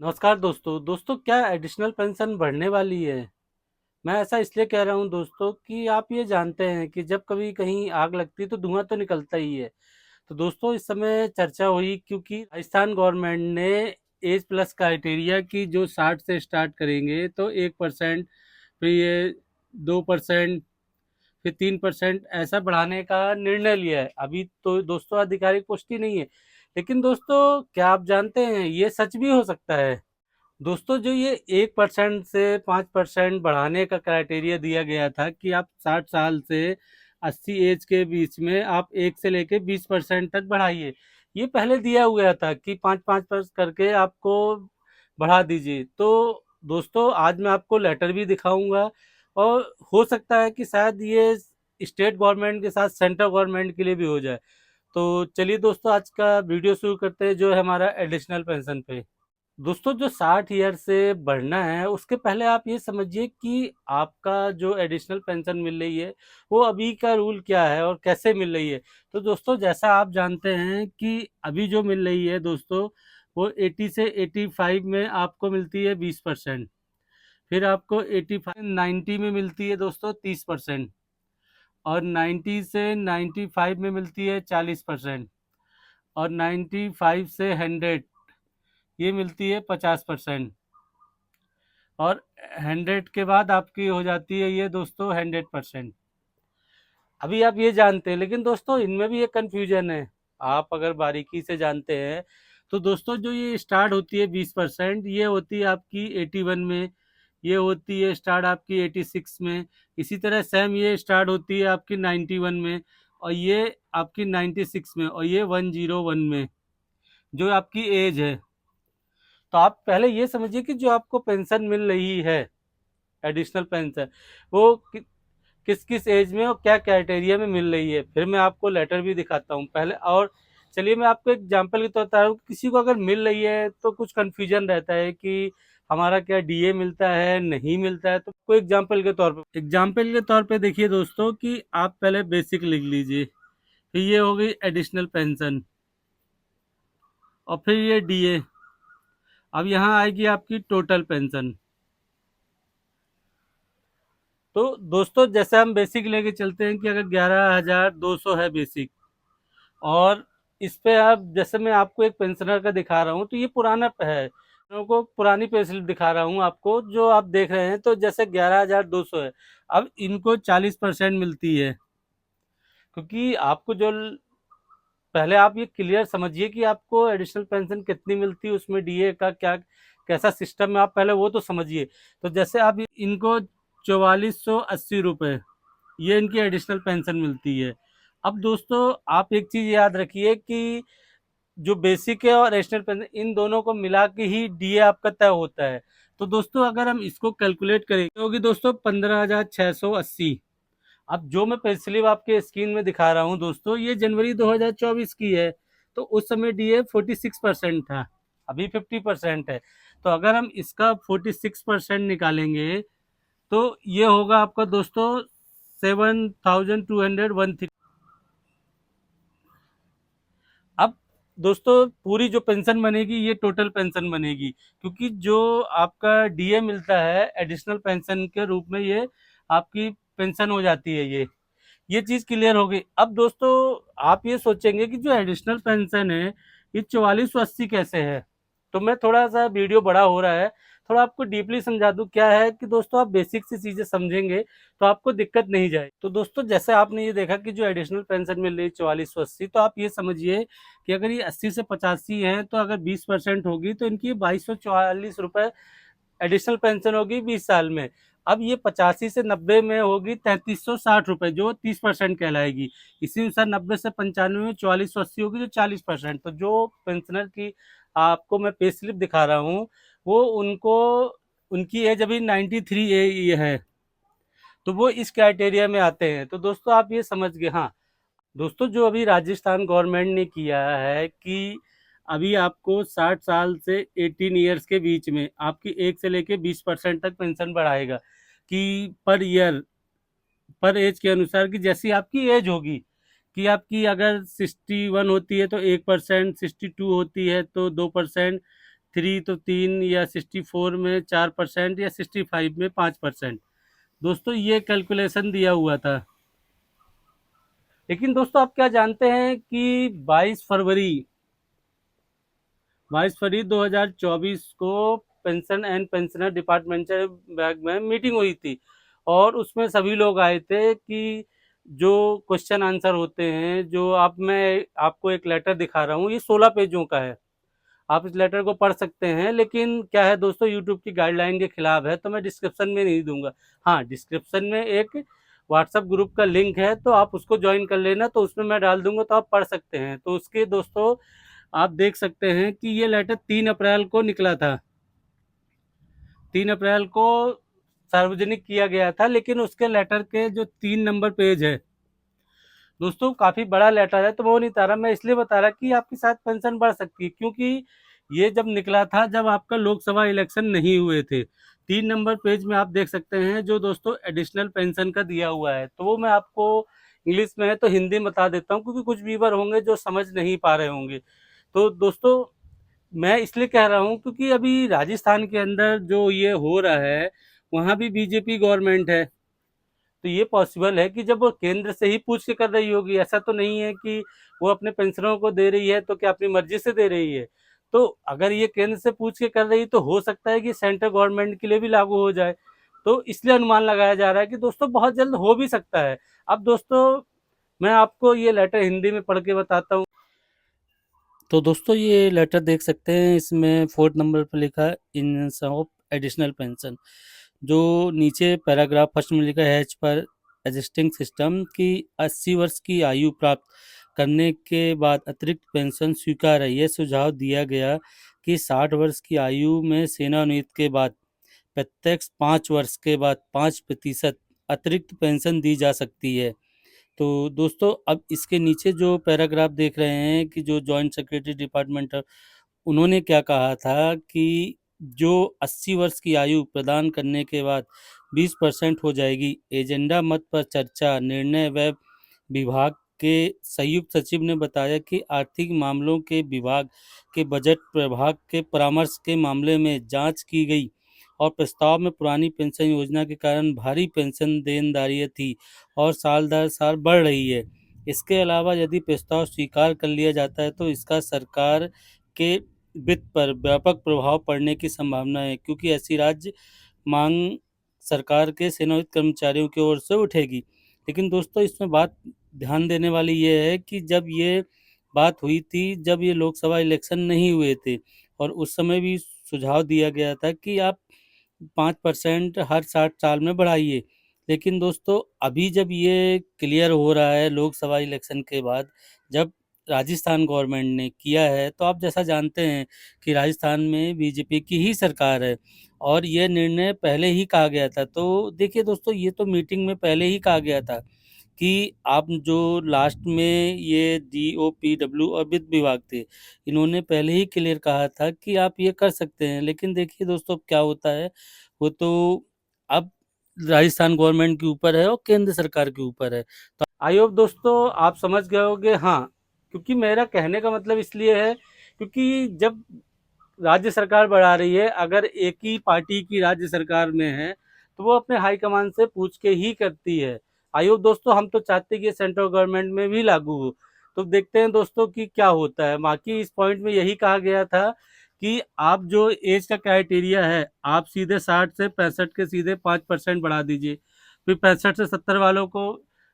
नमस्कार दोस्तों क्या एडिशनल पेंशन बढ़ने वाली है। मैं ऐसा इसलिए कह रहा हूँ दोस्तों कि आप ये जानते हैं कि जब कभी कहीं आग लगती है तो धुआं तो निकलता ही है। तो दोस्तों इस समय चर्चा हुई क्योंकि राजस्थान गवर्नमेंट ने एज प्लस क्राइटेरिया की जो 60 से स्टार्ट करेंगे तो 1%, फिर ये 2%, फिर 3% ऐसा बढ़ाने का निर्णय लिया है। अभी तो दोस्तों आधिकारिक पुष्टि नहीं है, लेकिन दोस्तों क्या आप जानते हैं ये सच भी हो सकता है। दोस्तों जो ये 1% से 5% बढ़ाने का क्राइटेरिया दिया गया था कि आप 60 साल से 80 एज के बीच में आप 1 से लेके 20% तक बढ़ाइए। ये पहले दिया हुआ था कि 5-5% करके आपको बढ़ा दीजिए। तो दोस्तों आज मैं आपको लेटर भी दिखाऊंगा और हो सकता है कि शायद ये स्टेट गवर्नमेंट के साथ सेंट्रल गवर्नमेंट के लिए भी हो जाए। तो चलिए दोस्तों आज का वीडियो शुरू करते हैं जो है हमारा एडिशनल पेंशन पे। दोस्तों जो 60 ईयर से बढ़ना है उसके पहले आप ये समझिए कि आपका जो एडिशनल पेंशन मिल रही है वो अभी का रूल क्या है और कैसे मिल रही है। तो दोस्तों जैसा आप जानते हैं कि अभी जो मिल रही है दोस्तों वो 80 से 85 में आपको मिलती है 20%। फिर आपको 85 90 में मिलती है दोस्तों 30%। और 90 से 95 में मिलती है 40%। और 95 से 100 ये मिलती है 50%। और 100 के बाद आपकी हो जाती है ये दोस्तों 100%। अभी आप ये जानते हैं, लेकिन दोस्तों इनमें भी एक कंफ्यूजन है। आप अगर बारीकी से जानते हैं तो दोस्तों जो ये स्टार्ट होती है 20% ये होती है आपकी 81 में, ये होती है स्टार्ट आपकी 86 में, इसी तरह सेम ये स्टार्ट होती है आपकी 91 में, और ये आपकी 96 में, और ये 101 में जो आपकी एज है। तो आप पहले ये समझिए कि जो आपको पेंशन मिल रही है एडिशनल पेंशन वो किस किस एज में और क्या क्राइटेरिया में मिल रही है। फिर मैं आपको लेटर भी दिखाता हूँ पहले। और चलिए मैं आपको एग्जांपल के तौर पर बता रहा हूँ, किसी को अगर मिल रही है तो कुछ कन्फ्यूजन रहता है कि हमारा क्या डीए मिलता है नहीं मिलता है। तो कोई एग्जाम्पल के तौर पे देखिए दोस्तों कि आप पहले बेसिक लिख लीजिए, फिर ये हो गई एडिशनल पेंशन, और फिर ये डीए। अब यहाँ आएगी आपकी टोटल पेंशन। तो दोस्तों जैसे हम बेसिक लेके चलते हैं कि अगर 11,200 है बेसिक, और इस पे आप जैसे मैं आपको एक पेंशनर का दिखा रहा हूँ तो ये पुराना है, मैं को पुरानी पे स्लिप दिखा रहा हूँ आपको जो आप देख रहे हैं। तो जैसे 11,200 है, अब इनको 40% मिलती है, क्योंकि आपको जो पहले आप ये क्लियर समझिए कि आपको एडिशनल पेंशन कितनी मिलती है, उसमें डीए का क्या कैसा सिस्टम है, आप पहले वो तो समझिए। तो जैसे आप इनको 4480 रुपये ये इनकी एडिशनल पेंशन मिलती है। अब दोस्तों आप एक चीज याद रखिए कि जो बेसिक है और एडिशनल पेंशन इन दोनों को मिला के ही डीए आपका तय होता है। तो दोस्तों अगर हम इसको कैलकुलेट करें तो होगी दोस्तों 15,680। अब जो मैं पे स्लिप आपके स्क्रीन में दिखा रहा हूँ दोस्तों ये जनवरी 2024 की है। तो उस समय डीए 46% था, अभी 50% है। तो अगर हम इसका 46% निकालेंगे तो ये होगा आपका दोस्तों 7,213। अब दोस्तों पूरी जो पेंशन बनेगी ये टोटल पेंशन बनेगी, क्योंकि जो आपका डीए मिलता है एडिशनल पेंशन के रूप में ये आपकी पेंशन हो जाती है। ये चीज क्लियर हो गई। अब दोस्तों आप ये सोचेंगे कि जो एडिशनल पेंशन है ये 4480 कैसे है। तो मैं थोड़ा सा वीडियो बड़ा हो रहा है, थोड़ा आपको डीपली समझा दूं। क्या है कि दोस्तों आप बेसिक सी चीजें समझेंगे तो आपको दिक्कत नहीं जाए। तो दोस्तों जैसे आपने ये देखा कि जो एडिशनल पेंशन मिल रही है 4480, तो आप ये समझिए कि अगर ये 80 से 85 है तो अगर 20% होगी तो इनकी 2244 रुपए एडिशनल पेंशन होगी 20 साल में। अब ये 85 से 90 में होगी 3360 रुपए जो 30% कहलाएगी। इसी अनुसार 90 से 95 में 4480 होगी जो 40%। तो जो पेंशनर की आपको मैं पे स्लिप दिखा रहा हूँ वो उनको उनकी एज अभी 93 ये है, तो वो इस क्राइटेरिया में आते हैं। तो दोस्तों आप ये समझ गए। हाँ दोस्तों जो अभी राजस्थान गवर्नमेंट ने किया है कि अभी आपको 60 साल से 18 ईयर्स के बीच में आपकी 1 से लेके 20% तक पेंशन बढ़ाएगा कि पर ईयर पर एज के अनुसार कि जैसी आपकी एज होगी, कि आपकी अगर 61 होती है तो 1%, 62 होती है तो 2%, 63 तो 3, या 64 में 4%, या 65 में 5%। दोस्तों ये कैलकुलेशन दिया हुआ था। लेकिन दोस्तों आप क्या जानते हैं कि 22 फरवरी 2024 को pension and pensioner departmental bag में मीटिंग हुई थी, और उसमें सभी लोग आए थे कि जो क्वेश्चन आंसर होते हैं, जो आप मैं आपको एक लेटर दिखा रहा हूँ, ये 16 पेजों का है। आप इस लेटर को पढ़ सकते हैं, लेकिन क्या है दोस्तों, यूट्यूब की गाइडलाइन के खिलाफ है, तो मैं डिस्क्रिप्शन में नहीं दूंगा। हाँ, डिस्क्रिप्शन में एक व्हाट्सएप ग्रुप का लिंक है, तो आप उसको ज्वाइन कर लेना, तो उसमें मैं डाल दूंगा, तो आप पढ़ सकते हैं। तो उसके दोस्तों आप देख सकते हैं कि ये लेटर 3 अप्रैल को निकला था। 3 अप्रैल को सार्वजनिक किया गया था, लेकिन उसके लेटर के जो 3 नंबर पेज है दोस्तों, काफी बड़ा लेटर है, तो वो नहीं बता रहा। मैं इसलिए बता रहा कि आपकी शायद पेंशन बढ़ सकती है, क्योंकि ये जब निकला था, जब आपका लोकसभा इलेक्शन नहीं हुए थे। 3 नंबर पेज में आप देख सकते हैं जो दोस्तों एडिशनल पेंशन का दिया हुआ है, तो वो मैं आपको इंग्लिश में है तो हिंदी में बता देता हूँ, क्योंकि कुछ व्यूवर होंगे जो समझ नहीं पा रहे होंगे। तो दोस्तों मैं इसलिए कह रहा हूँ क्योंकि अभी राजस्थान के अंदर जो ये हो रहा है, वहाँ भी बीजेपी गवर्नमेंट है। तो ये पॉसिबल है कि जब वो केंद्र से ही पूछ के कर रही होगी, ऐसा तो नहीं है कि वो अपने पेंशनरों को दे रही है तो क्या अपनी मर्जी से दे रही है। तो अगर ये केंद्र से पूछ के कर रही है, तो हो सकता है कि सेंट्रल गवर्नमेंट के लिए भी लागू हो जाए। तो इसलिए अनुमान लगाया जा रहा है कि दोस्तों बहुत जल्द हो भी सकता है। अब दोस्तों मैं आपको ये लेटर हिंदी में पढ़ के बताता हूँ। तो दोस्तों ये लेटर देख सकते हैं, इसमें 4th नंबर पर लिखा है इन ऑफ एडिशनल पेंशन। जो नीचे पैराग्राफ फर्स्ट में लिखा है, एज पर एग्जिस्टिंग सिस्टम की 80 वर्ष की आयु प्राप्त करने के बाद अतिरिक्त पेंशन स्वीकार है। यह सुझाव दिया गया कि 60 वर्ष की आयु में सेवानिवृत्ति के बाद प्रत्येक 5 वर्ष के बाद 5% अतिरिक्त पेंशन दी जा सकती है। तो दोस्तों अब इसके नीचे जो पैराग्राफ देख रहे हैं कि जो जॉइंट सेक्रेटरी डिपार्टमेंट है, उन्होंने क्या कहा था कि जो 80 वर्ष की आयु प्रदान करने के बाद 20% हो जाएगी। एजेंडा मत पर चर्चा निर्णय व विभाग के संयुक्त सचिव ने बताया कि आर्थिक मामलों के विभाग के बजट प्रभाग के परामर्श के मामले में जांच की गई, और प्रस्ताव में पुरानी पेंशन योजना के कारण भारी पेंशन देनदारियां थी और साल दर साल बढ़ रही है। इसके अलावा यदि प्रस्ताव स्वीकार कर लिया जाता है तो इसका सरकार के वित्त पर व्यापक प्रभाव पड़ने की संभावना है, क्योंकि ऐसी राज्य मांग सरकार के सेवानिवृत्त कर्मचारियों की ओर से उठेगी। लेकिन दोस्तों इसमें बात ध्यान देने वाली ये है कि जब ये बात हुई थी, जब ये लोकसभा इलेक्शन नहीं हुए थे, और उस समय भी सुझाव दिया गया था कि आप 5% हर 60 साल में बढ़ाइए। लेकिन दोस्तों अभी जब ये क्लियर हो रहा है लोकसभा इलेक्शन के बाद, जब राजस्थान गवर्नमेंट ने किया है, तो आप जैसा जानते हैं कि राजस्थान में बीजेपी की ही सरकार है, और ये निर्णय पहले ही कहा गया था। तो देखिए दोस्तों, ये तो मीटिंग में पहले ही कहा गया था कि आप जो लास्ट में ये DOPW और वित्त विभाग थे, इन्होंने पहले ही क्लियर कहा था कि आप ये कर सकते हैं। लेकिन देखिए दोस्तों क्या होता है, वो तो अब राजस्थान गवर्नमेंट के ऊपर है और केंद्र सरकार के ऊपर है। तो आई होप दोस्तों आप समझ गए होंगे। हाँ, क्योंकि मेरा कहने का मतलब इसलिए है क्योंकि जब राज्य सरकार बढ़ा रही है, अगर एक ही पार्टी की राज्य सरकार में है, तो वो अपने हाईकमान से पूछ के ही करती है। आयोग दोस्तों हम तो चाहते हैं कि सेंट्रल गवर्नमेंट में भी लागू हो। तो देखते हैं दोस्तों कि क्या होता है। बाकी इस पॉइंट में यही कहा गया था कि आप जो एज का क्राइटेरिया है, आप सीधे 60 से 65 के सीधे 5% बढ़ा दीजिए, फिर 65 से 70 वालों को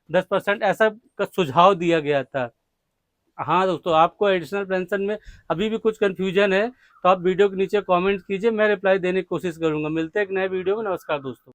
10%, ऐसा का सुझाव दिया गया था। हाँ दोस्तों, आपको एडिशनल पेंशन में अभी भी कुछ कंफ्यूजन है तो आप वीडियो के नीचे कमेंट कीजिए, मैं रिप्लाई देने की कोशिश करूंगा। मिलते हैं एक नए वीडियो में। नमस्कार दोस्तों।